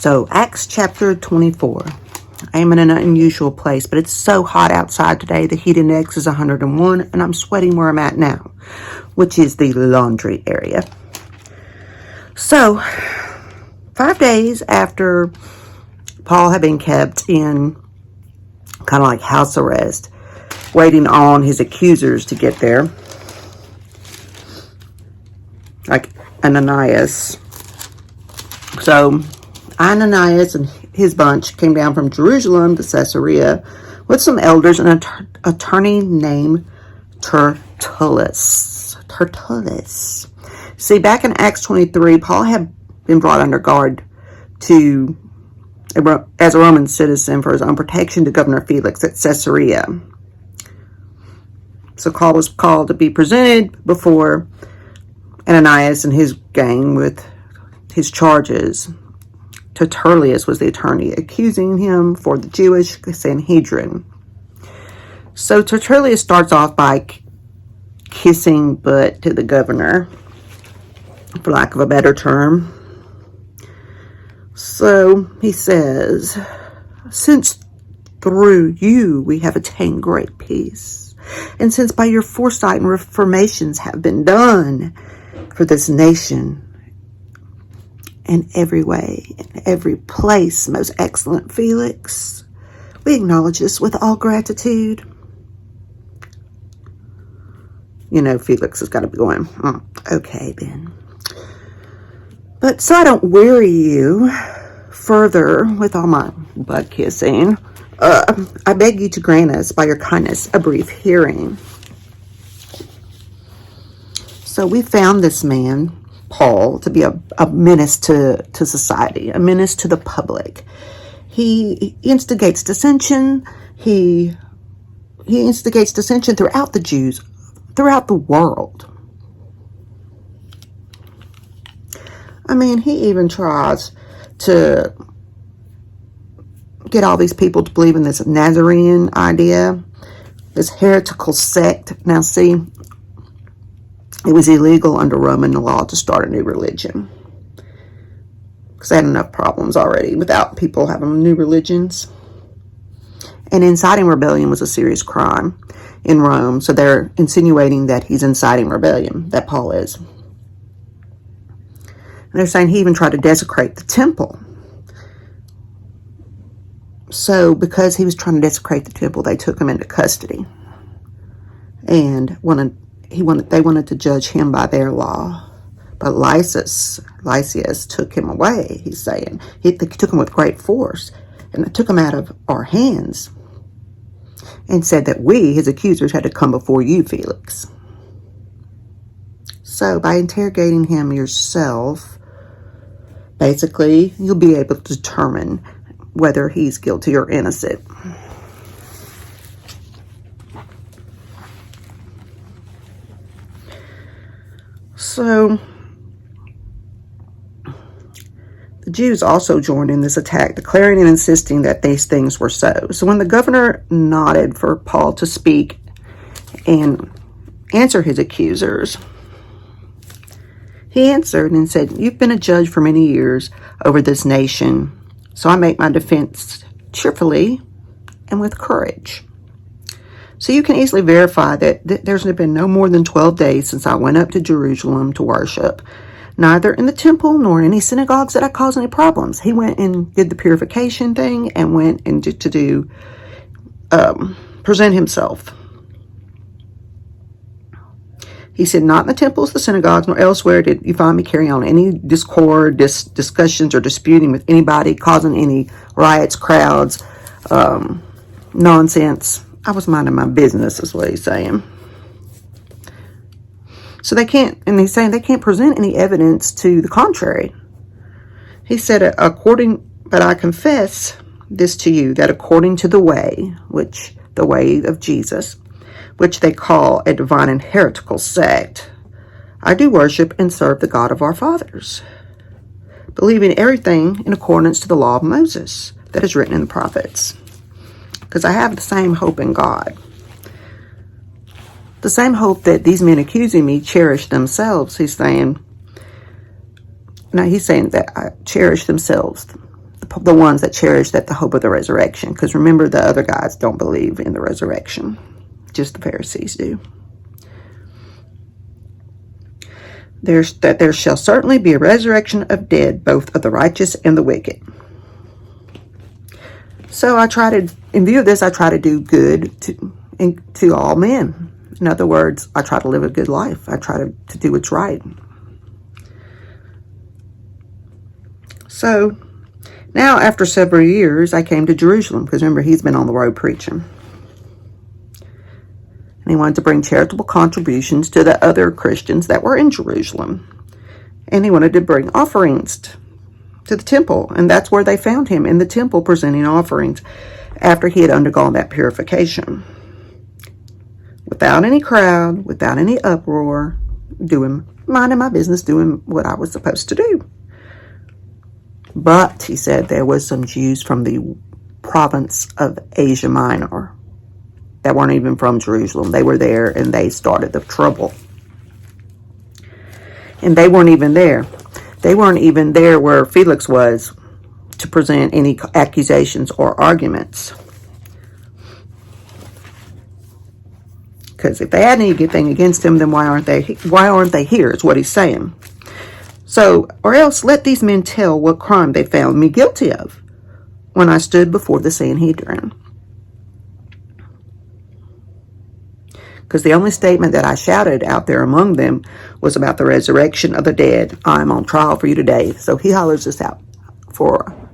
So, Acts chapter 24. I am in an unusual place, but it's so hot outside today. The heat index is 101, and I'm sweating where I'm at now, which is the laundry area. So, 5 days after Paul had been kept in kind of like house arrest, waiting on his accusers to get there, like Ananias. So, Ananias and his bunch came down from Jerusalem to Caesarea with some elders and an attorney named Tertullus. See, back in Acts 23, Paul had been brought under guard as a Roman citizen for his own protection to Governor Felix at Caesarea. So Paul was called to be presented before Ananias and his gang with his charges. Tertullus was the attorney accusing him for the Jewish Sanhedrin. So Tertullus starts off by kissing butt to the governor, for lack of a better term. So he says, "Since through you we have attained great peace, and since by your foresight and reformations have been done for this nation, in every way, in every place, most excellent Felix, we acknowledge this with all gratitude." You know, Felix has got to be going, okay then. "But so I don't weary you further with all my butt kissing, I beg you to grant us, by your kindness, a brief hearing." So we found this man, Paul, to be a menace to society, a menace to the public. He instigates dissension. He instigates dissension throughout the Jews, throughout the world. I mean, he even tries to get all these people to believe in this Nazarene idea, this heretical sect. Now, see, it was illegal under Roman law to start a new religion, because they had enough problems already without people having new religions. And inciting rebellion was a serious crime in Rome, so they're insinuating that he's inciting rebellion, that Paul is. And they're saying he even tried to desecrate the temple. So because he was trying to desecrate the temple, they took him into custody. And they wanted to judge him by their law. But Lysias took him away, he's saying. They took him with great force, and took him out of our hands, and said that we, his accusers, had to come before you, Felix. So by interrogating him yourself, basically, you'll be able to determine whether he's guilty or innocent. So the Jews also joined in this attack, declaring and insisting that these things were so. So when the governor nodded for Paul to speak and answer his accusers, he answered and said, "You've been a judge for many years over this nation, so I make my defense cheerfully and with courage. So you can easily verify that there's been no more than 12 days since I went up to Jerusalem to worship, neither in the temple nor in any synagogues that I caused any problems." He went and did the purification thing and went and present himself. He said, "Not in the temples, the synagogues, nor elsewhere did you find me carrying on any discord, discussions, or disputing with anybody, causing any riots, crowds, nonsense. I was minding my business," is what he's saying. So he's saying they can't present any evidence to the contrary. He said, "But I confess this to you, that according to the way of Jesus, which they call a divine and heretical sect, I do worship and serve the God of our fathers, believing everything in accordance to the law of Moses that is written in the prophets. Because I have the same hope in God. The same hope that these men accusing me cherish themselves," he's saying. Now he's saying that I cherish themselves, the ones that cherish that the hope of the resurrection. Because remember, the other guys don't believe in the resurrection. Just the Pharisees do. There shall certainly be a resurrection of dead, both of the righteous and the wicked. So in view of this, I try to do good to all men. In other words, I try to live a good life. I try to do what's right. So now, after several years, I came to Jerusalem, because remember, he's been on the road preaching. And he wanted to bring charitable contributions to the other Christians that were in Jerusalem. And he wanted to bring offerings to the temple. And that's where they found him, in the temple, presenting offerings after he had undergone that purification. Without any crowd, without any uproar, minding my business, doing what I was supposed to do. But, he said, there was some Jews from the province of Asia Minor that weren't even from Jerusalem. They were there, and they started the trouble. And they weren't even there. They weren't even there where Felix was to present any accusations or arguments. Because if they had anything against him, then why aren't they here, is what he's saying. So, or else let these men tell what crime they found me guilty of when I stood before the Sanhedrin. Because the only statement that I shouted out there among them was about the resurrection of the dead. I'm on trial for you today. So he hollers this out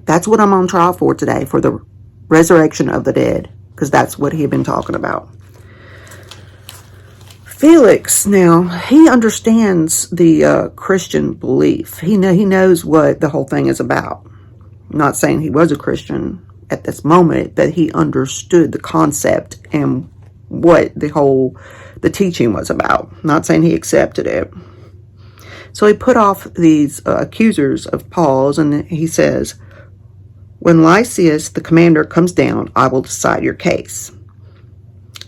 that's what I'm on trial for today, for the resurrection of the dead. Because that's what he had been talking about. Felix, now, he understands the Christian belief. He knows what the whole thing is about. I'm not saying he was a Christian at this moment, but he understood the concept and what the teaching was about. I'm not saying he accepted it. So he put off these accusers of Paul's, and he says, when Lysias, the commander, comes down, I will decide your case.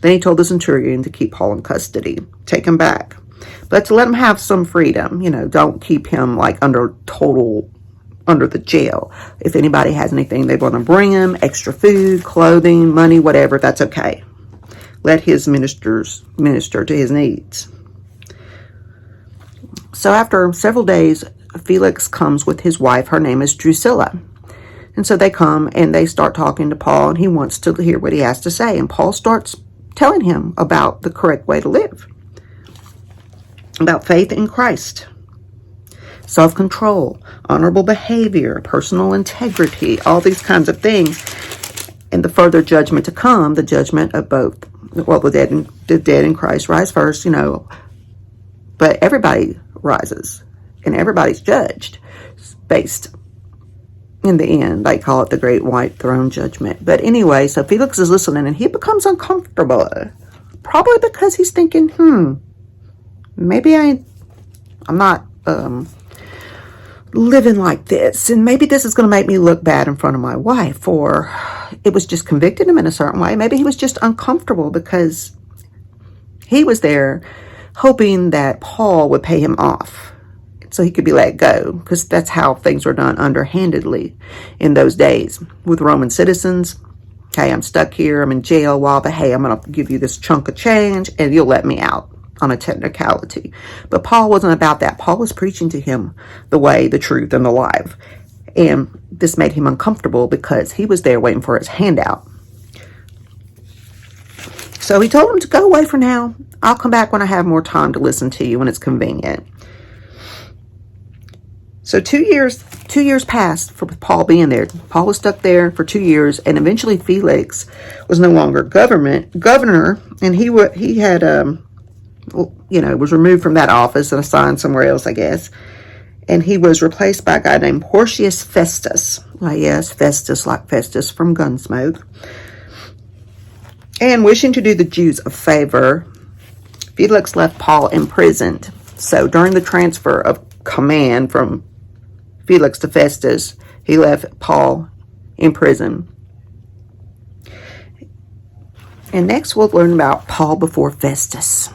Then he told the centurion to keep Paul in custody, take him back, but to let him have some freedom. Don't keep him under the jail. If anybody has anything they want to bring him, extra food, clothing, money, whatever, that's okay. Let his ministers minister to his needs. So after several days, Felix comes with his wife. Her name is Drusilla. And so they come and they start talking to Paul, and he wants to hear what he has to say. And Paul starts telling him about the correct way to live, about faith in Christ, self-control, honorable behavior, personal integrity, all these kinds of things. And the further judgment to come, the judgment of both, the dead in Christ rise first, but everybody rises and everybody's judged based in the end. They call it the great white throne judgment. But anyway, so Felix is listening and he becomes uncomfortable, probably because he's thinking, maybe I'm not living like this, and maybe this is going to make me look bad in front of my wife, or it was just convicted him in a certain way. Maybe he was just uncomfortable because he was there hoping that Paul would pay him off so he could be let go, because that's how things were done underhandedly in those days with Roman citizens. Hey, I'm stuck here, I'm in jail, but hey, I'm going to give you this chunk of change and you'll let me out on a technicality. But Paul wasn't about that. Paul was preaching to him the way, the truth, and the life. And this made him uncomfortable because he was there waiting for his handout. So he told him to go away for now. I'll come back when I have more time to listen to you when it's convenient. So 2 years passed for Paul being there. Paul was stuck there for 2 years, and eventually Felix was no longer governor, and he was removed from that office and assigned somewhere else, I guess. And he was replaced by a guy named Porcius Festus. Well, yes, Festus, like Festus from Gunsmoke. And wishing to do the Jews a favor, Felix left Paul imprisoned. So during the transfer of command from Felix to Festus, he left Paul in prison. And next we'll learn about Paul before Festus.